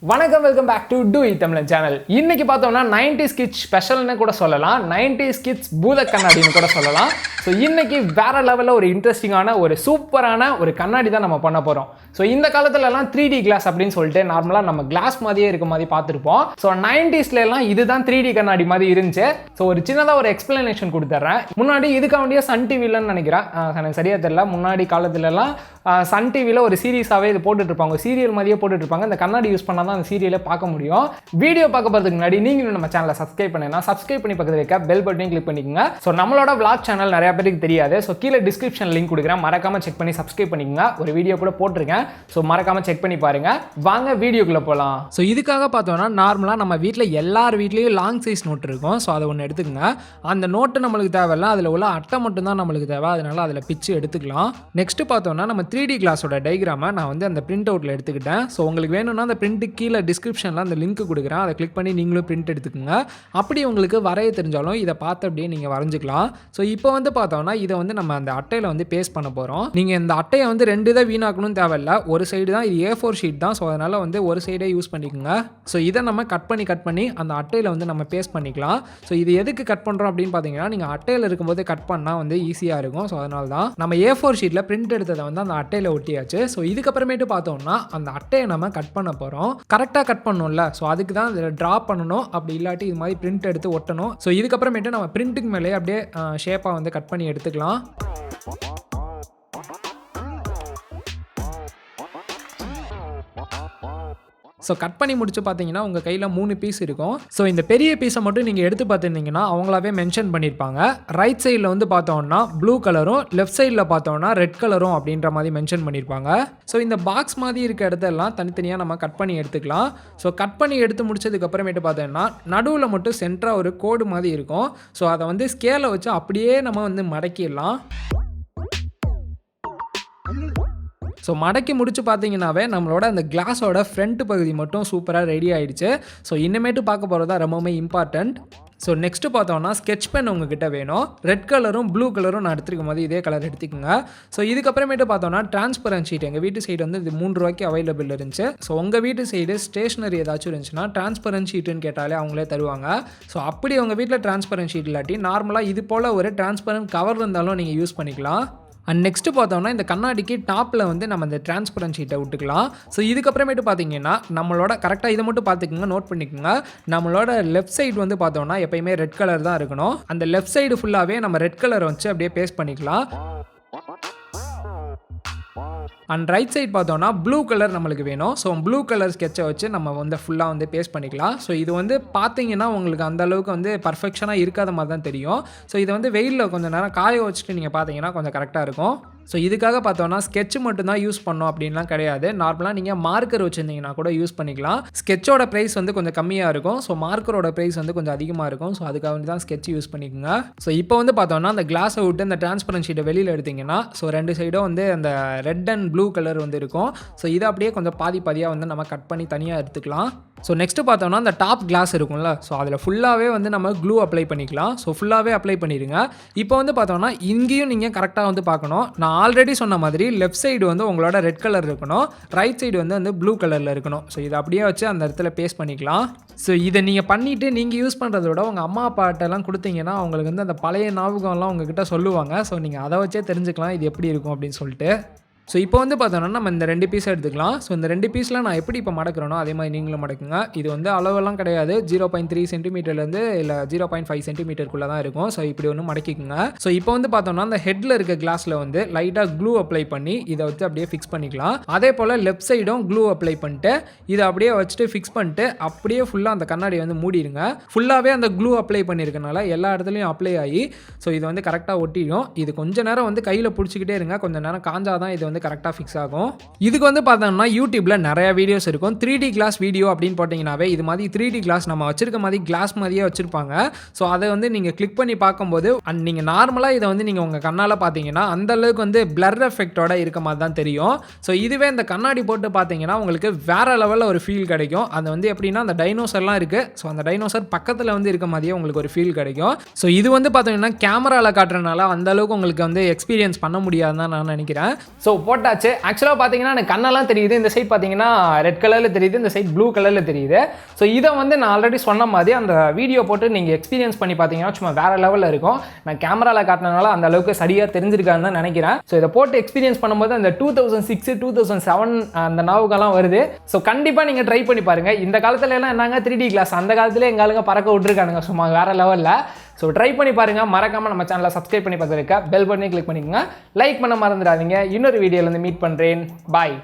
வணக்கம், welcome back to two தமிழன் channel. இன்னைக்கு பார்த்தோம்னா 90s கிட்ஸ் ஸ்பெஷல்னு கூட சொல்லலாம், 90s கிட்ஸ் பூத கண்ணாடின்னு கூட சொல்லலாம். ஸோ இன்னைக்கு வேற லெவலில் ஒரு இன்ட்ரெஸ்டிங்கான ஒரு சூப்பரான ஒரு கண்ணாடி தான் நம்ம பண்ண போகிறோம். ஸோ இந்த காலத்துலலாம் 3D கிளாஸ் அப்படின்னு சொல்லிட்டு நார்மலாக நம்ம கிளாஸ் மாதிரியே இருக்க மாதிரி பார்த்துருப்போம். ஸோ 90ஸ்லாம் இதுதான் 3D கண்ணாடி மாதிரி இருந்துச்சு. ஸோ ஒரு சின்னதாக ஒரு எக்ஸ்பிளனேஷன் கொடுத்துட்றேன். முன்னாடி இதுக்காண்டியே சன் டிவிலன்னு நினைக்கிறேன், எனக்கு சரியாக தெரியல. முன்னாடி காலத்துலலாம் சன் டிவியில் ஒரு சீரீஸாகவே இது போட்டுட்டு இருப்பாங்க, சீரியல் மாதிரியே போட்டுட்டு இருப்பாங்க. இந்த கண்ணாடி யூஸ் பண்ணால் தான் அந்த சீரியலை பார்க்க முடியும். வீடியோ பார்க்க போகிறதுக்கு முன்னாடி நீங்களும் நம்ம சேனலை சப்ஸ்கிரைப் பண்ணீங்கன்னா சப்ஸ்கிரைப் பண்ணி பக்கத்தில் இருக்க பெல் பட்டனையும் கிளிக் பண்ணிக்கோங்க. ஸோ நம்மளோட vlog சேனல் நிறைய பேருக்கு தெரியாது. ஸோ கீழே டிஸ்கிரிப்ஷன் லிங்க் கொடுக்குறேன், மறக்காம செக் பண்ணி சப்ஸ்கிரைப் பண்ணிக்கோங்க. ஒரு வீடியோ கூட போட்டிருக்கேன், ஸோ மறக்காம செக் பண்ணி பாருங்க. வாங்க வீடியோக்குள்ள போகலாம். ஸோ இதுக்காக பார்த்தோம்னா நார்மலாக நம்ம வீட்டில் எல்லார் வீட்லேயும் லாங் சைஸ் நோட் இருக்கும். ஸோ அதை ஒன்று எடுத்துக்கோங்க. அந்த நோட்டு நம்மளுக்கு தேவையில்ல, அதில் உள்ள அட்டை மட்டும் தான் நம்மளுக்கு தேவை, அதனால அதில் பிச்சு எடுத்துக்கலாம். நெக்ஸ்ட் பார்த்தோம்னா நம்ம 3D கிளாஸோட டைகிராமை நான் வந்து அந்த பிரிண்ட் அவுட்டில் எடுத்துக்கிட்டேன். ஸோ உங்களுக்கு வேணும்னா அந்த பிரிண்ட்டு கீழே டிஸ்கிரிப்ஷனில் அந்த லிங்க் கொடுக்குறேன், அதை கிளிக் பண்ணி நீங்களும் பிரிண்ட் எடுத்துக்கோங்க. அப்படி உங்களுக்கு வரைய தெரிஞ்சாலும் இதை பார்த்து அப்படியே நீங்கள் வரைஞ்சிக்கலாம். ஸோ இப்போ வந்து பார்த்தோம்னா இதை வந்து நம்ம அந்த அட்டையில் வந்து பேஸ்ட் பண்ண போகிறோம். நீங்கள் இந்த அட்டையை வந்து 2 இதை வீணாக்கணும்னு தேவையில்ல, ஒரு சைடு தான், இது A4 ஷீட் தான். ஸோ அதனால் வந்து ஒரு சைடே யூஸ் பண்ணிக்கோங்க. ஸோ இதை நம்ம கட் பண்ணி அந்த அட்டையில் வந்து நம்ம பேஸ்ட் பண்ணிக்கலாம். ஸோ இது எதுக்கு கட் பண்ணுறோம் அப்படின்னு பார்த்தீங்கன்னா, நீங்கள் அட்டையில் இருக்கும்போது கட் பண்ணால் வந்து ஈஸியாக இருக்கும். ஸோ அதனால தான் நம்ம A4 ஷீட்டில் பிரிண்ட் எடுத்ததை வந்து அந்த அட்டையில் ஒட்டியாச்சு. ஸோ இதுக்கப்புறமேட்டு பார்த்தோம்னா அந்த அட்டையை நம்ம கட் பண்ண போகிறோம். கரெக்டாக கட் பண்ணணும்ல, ஸோ அதுக்கு தான் இதில் ட்ரா பண்ணணும். அப்படி இல்லாட்டி இது மாதிரி பிரிண்ட் எடுத்து ஒட்டணும். ஸோ இதுக்கப்புறமேட்டு நம்ம பிரிண்ட்டுக்கு மேலே அப்படியே ஷேப்பாக வந்து கட் பண்ணி எடுத்துக்கலாம். ஸோ கட் பண்ணி முடிச்சு பார்த்தீங்கன்னா உங்கள் கையில் 3 பீஸ் இருக்கும். ஸோ இந்த பெரிய பீஸை மட்டும் நீங்கள் எடுத்து பார்த்துருந்தீங்கன்னா அவங்களாவே மென்ஷன் பண்ணியிருப்பாங்க. ரைட் சைடில் வந்து பார்த்தோம்னா ப்ளூ கலரும், லெஃப்ட் சைடில் பார்த்தோம்னா ரெட் கலரும் அப்படின்ற மாதிரி மென்ஷன் பண்ணியிருப்பாங்க. ஸோ இந்த பாக்ஸ் மாதிரி இருக்க இடத்தெல்லாம் தனித்தனியாக நம்ம கட் பண்ணி எடுத்துக்கலாம். ஸோ கட் பண்ணி எடுத்து முடிச்சதுக்கப்புறமேட்டு பார்த்தோம்னா நடுவில் மட்டும் சென்டராக ஒரு கோடு மாதிரி இருக்கும். ஸோ அதை வந்து ஸ்கேலை வச்சு அப்படியே நம்ம வந்து மடக்கிடலாம். ஸோ மடக்கி முடிச்சு பார்த்தீங்கன்னாவே நம்மளோட அந்த கிளாஸோட ஃப்ரண்ட் பகுதி மட்டும் சூப்பராக ரெடி ஆகிடுச்சு. ஸோ இன்னமேட்டு பார்க்க போகிறது தான் ரொம்பவுமே இம்பார்ட்டண்ட். ஸோ நெக்ஸ்ட்டு பார்த்தோம்னா ஸ்கெட்ச் பென் உங்ககிட்ட வேணும். ரெட் கலரும் ப்ளூ கலரும் நான் எடுத்துருக்கும் போது இதே கலர் எடுத்துக்கோங்க. ஸோ இதுக்கப்புறமேட்டு பார்த்தோம்னா டிரான்ஸ்பரன்ட் ஷீட் எங்கள் வீட்டு சைடு வந்து இது 3 ரூபாய்க்கு அவைலபிள் இருந்துச்சு. ஸோ உங்கள் வீட்டு சைடு ஸ்டேஷனரி ஏதாச்சும் இருந்துச்சுன்னா டிரான்ஸ்பரன்ட் ஷீட்டுன்னு கேட்டாலே அவங்களே தருவாங்க. ஸோ அப்படி உங்கள் வீட்டில் டிரான்ஸ்பரன்ட் ஷீட் இல்லாட்டி நார்மலாக இது போல் ஒரு டிரான்ஸ்பரன்ட் கவர் இருந்தாலும் நீங்கள் யூஸ் பண்ணிக்கலாம். அண்ட் நெக்ஸ்ட்டு பார்த்தோம்னா இந்த கண்ணாடிக்கு டாப்பில் வந்து நம்ம இந்த டிரான்ஸ்பரன்ட் ஷீட்டை விட்டுக்கலாம். ஸோ இதுக்கப்புறமேட்டு பார்த்தீங்கன்னா நம்மளோட கரெக்டாக இதை மட்டும் பார்த்துக்குங்க, நோட் பண்ணிக்கோங்க. நம்மளோட லெஃப்ட் சைடு வந்து பார்த்தோம்னா எப்பயுமே ரெட் கலர் தான் இருக்கணும். அந்த லெஃப்ட் சைடு ஃபுல்லாகவே நம்ம ரெட் கலர் வச்சு அப்படியே பேஸ்ட் பண்ணிக்கலாம். அண்ட் ரைட் சைட் பார்த்தோம்னா ப்ளூ கலர் நம்மளுக்கு வேணும். ஸோ ப்ளூ கலர் ஸ்கெட்சை வச்சு நம்ம வந்து ஃபுல்லாக வந்து பேஸ்ட் பண்ணிக்கலாம். ஸோ இது வந்து பார்த்தீங்கன்னா உங்களுக்கு அந்த அளவுக்கு வந்து பர்ஃபெக்ஷனாக இருக்காத மாதிரி தான் தெரியும். ஸோ இதை வந்து வெயிலில் கொஞ்சம் நேரம் காய வச்சுட்டு நீங்கள் பார்த்தீங்கன்னா கொஞ்சம் கரெக்டாக இருக்கும். ஸோ இதுக்காக பார்த்தோன்னா ஸ்கெட்ச் மட்டும்தான் யூஸ் பண்ணோம் அப்படின்லாம் கிடையாது. நார்மலாக நீங்கள் மார்க்கர் வச்சுருந்தீங்கன்னா கூட யூஸ் பண்ணிக்கலாம். ஸ்கெட்சோட ப்ரைஸ் வந்து கொஞ்சம் கம்மியாக இருக்கும். ஸோ மார்க்கரோட ப்ரைஸ் வந்து கொஞ்சம் அதிகமாக இருக்கும். ஸோ அதுக்காக வந்து தான் ஸ்கெட்ச் யூஸ் பண்ணிக்கோங்க. ஸோ இப்போ வந்து பார்த்தோன்னா அந்த கிளாஸை விட்டு அந்த டிரான்ஸ்பரன்ட் ஷீட்டை வெளியில் எடுத்திங்கன்னா ஸோ 2 சைடும் வந்து அந்த ரெட் அண்ட் ப்ளூ கலர் வந்து இருக்கும். ஸோ இதை அப்படியே கொஞ்சம் பாதியாக வந்து நம்ம கட் பண்ணி தனியாக எடுத்துக்கலாம். ஸோ நெக்ஸ்ட்டு பார்த்தோம்னா அந்த டாப் கிளாஸ் இருக்கும்ல, ஸோ அதில் ஃபுல்லாகவே வந்து நம்ம க்ளூ அப்ளை பண்ணிக்கலாம். ஸோ ஃபுல்லாகவே அப்ளை பண்ணிடுங்க. இப்போ வந்து பார்த்தோம்னா இங்கேயும் நீங்கள் கரெக்டாக வந்து பார்க்கணும். நான் ஆல்ரெடி சொன்ன மாதிரி லெஃப்ட் சைடு வந்து உங்களோட ரெட் கலர் இருக்கணும், ரைட் சைடு வந்து ப்ளூ கலரில் இருக்கணும். ஸோ இதை அப்படியே வச்சு அந்த இடத்துல பேஸ்ட் பண்ணிக்கலாம். ஸோ இதை நீங்கள் பண்ணிவிட்டு நீங்கள் யூஸ் பண்ணுறத விட உங்கள் அம்மா அப்பாட்டெல்லாம் கொடுத்தீங்கன்னா அவங்களுக்கு வந்து அந்த பழைய ஞாபகம்லாம் உங்ககிட்ட சொல்லுவாங்க. ஸோ நீங்கள் அதை வச்சே தெரிஞ்சுக்கலாம் இது எப்படி இருக்கும் அப்படின்னு சொல்லிட்டு. ஸோ இப்போ வந்து பார்த்தோன்னா நம்ம இந்த 2 பீஸை எடுத்துக்கலாம். ஸோ இந்த 2 பீஸில் நான் எப்படி இப்போ மடக்கிறேனோ அதே மாதிரி நீங்களும் மடக்குங்க. இது வந்து அளவெல்லாம் கிடையாது, 0.3 சென்டிமீட்டர்லேருந்து இல்லை 0.5 சென்டிமீட்டருக்குள்ளே தான் இருக்கும். ஸோ இப்படி ஒன்று மடக்கிக்குங்க. ஸோ இப்போ வந்து பார்த்தோம்னா அந்த ஹெட்டில் இருக்க கிளாஸில் வந்து லைட்டாக க்ளூ அப்ளை பண்ணி இதை வச்சு அப்படியே ஃபிக்ஸ் பண்ணிக்கலாம். அதே போல் லெஃப்ட் சைடும் க்ளூ அப்ளை பண்ணிட்டு இதை அப்படியே வச்சுட்டு ஃபிக்ஸ் பண்ணிட்டு அப்படியே ஃபுல்லாக அந்த கண்ணாடி வந்து மூடிடுங்க. ஃபுல்லாகவே அந்த க்ளூ அப்ளை பண்ணியிருக்கனால எல்லா இடத்துலையும் அப்ளை ஆகி ஸோ இது வந்து கரெக்டாக ஒட்டிடும். இது கொஞ்சம் நேரம் வந்து கையில் பிடிச்சிக்கிட்டே இருங்க, கொஞ்சம் நேரம் காஞ்சாதான் இது வந்து கரெக்டாக ஃபிக்ஸ் ஆகும். இதுக்கு வந்து பார்த்தோம்னா யூடியூப்ல நிறைய வீடியோஸ் இருக்கும். 3D கிளாஸ் வீடியோ அப்படின்னு போட்டிங்கனாவே இது மாதிரி 3D கிளாஸ் நம்ம வச்சிருக்க மாதிரி கிளாஸ் மாதிரியே வச்சிருப்பாங்க. ஸோ அதை வந்து நீங்கள் கிளிக் பண்ணி பார்க்கும்போது அண்ட் நீங்கள் நார்மலாக இதை வந்து நீங்கள் உங்கள் கண்ணால் பார்த்தீங்கன்னா அந்த அளவுக்கு வந்து பிளர் எஃபெக்டோட இருக்க மாதிரி தான் தெரியும். ஸோ இதுவே இந்த கண்ணாடி போட்டு பார்த்தீங்கன்னா உங்களுக்கு வேற லெவலில் ஒரு ஃபீல் கிடைக்கும். அது வந்து எப்படின்னா அந்த டைனோசர்லாம் இருக்குது. ஸோ அந்த டைனோசர் பக்கத்தில் வந்து இருக்க மாதிரியே உங்களுக்கு ஒரு ஃபீல் கிடைக்கும். ஸோ இது வந்து பார்த்தீங்கன்னா கேமராவில் காட்டுறதுனால அந்த அளவுக்கு உங்களுக்கு வந்து எக்ஸ்பீரியன்ஸ் பண்ண முடியாதுன்னு தான் நான் நினைக்கிறேன். ஸோ போட்டாச்சு. ஆக்சுவலாக பார்த்தீங்கன்னா எனக்கு கண்ணெல்லாம் தெரியுது. இந்த சைட் பார்த்தீங்கன்னா ரெட் கலரில் தெரியுது, இந்த சைட் ப்ளூ கலரில் தெரியுது. ஸோ இதை வந்து நான் ஆல்ரெடி சொன்ன மாதிரி அந்த வீடியோ போட்டு நீங்கள் எக்ஸ்பீரியன்ஸ் பண்ணி பார்த்தீங்கன்னா சும்மா வேறு லெவலில் இருக்கும். நான் கேமராவில் காட்டினதுனால அந்த அளவுக்கு சரியாக தெரிஞ்சிருக்கான்னு தான் நினைக்கிறேன். ஸோ இதை போட்டு எக்ஸ்பீரியன்ஸ் பண்ணும்போது அந்த 2006 2007 அந்த ஞாபகம்லாம் வருது. ஸோ கண்டிப்பாக நீங்கள் ட்ரை பண்ணி பாருங்கள். இந்த காலத்துல எல்லாம் என்னங்க 3D கிளாஸ், அந்த காலத்துல எங்க ஆளுங்க பறக்க விட்டுருக்கானுங்க சும்மா வேறு லெவலில். ஸோ ட்ரை பண்ணி பாருங்கள். மறக்காமல் நம்ம சேனலை சப்ஸ்கிரைப் பண்ணி பார்த்துருக்க பெல் பட்டனை கிளிக் பண்ணிக்கோங்க. லைக் பண்ண மறந்துடாதீங்க. இன்னொரு வீடியோவில் வந்து மீட் பண்ணுறேன். பாய்.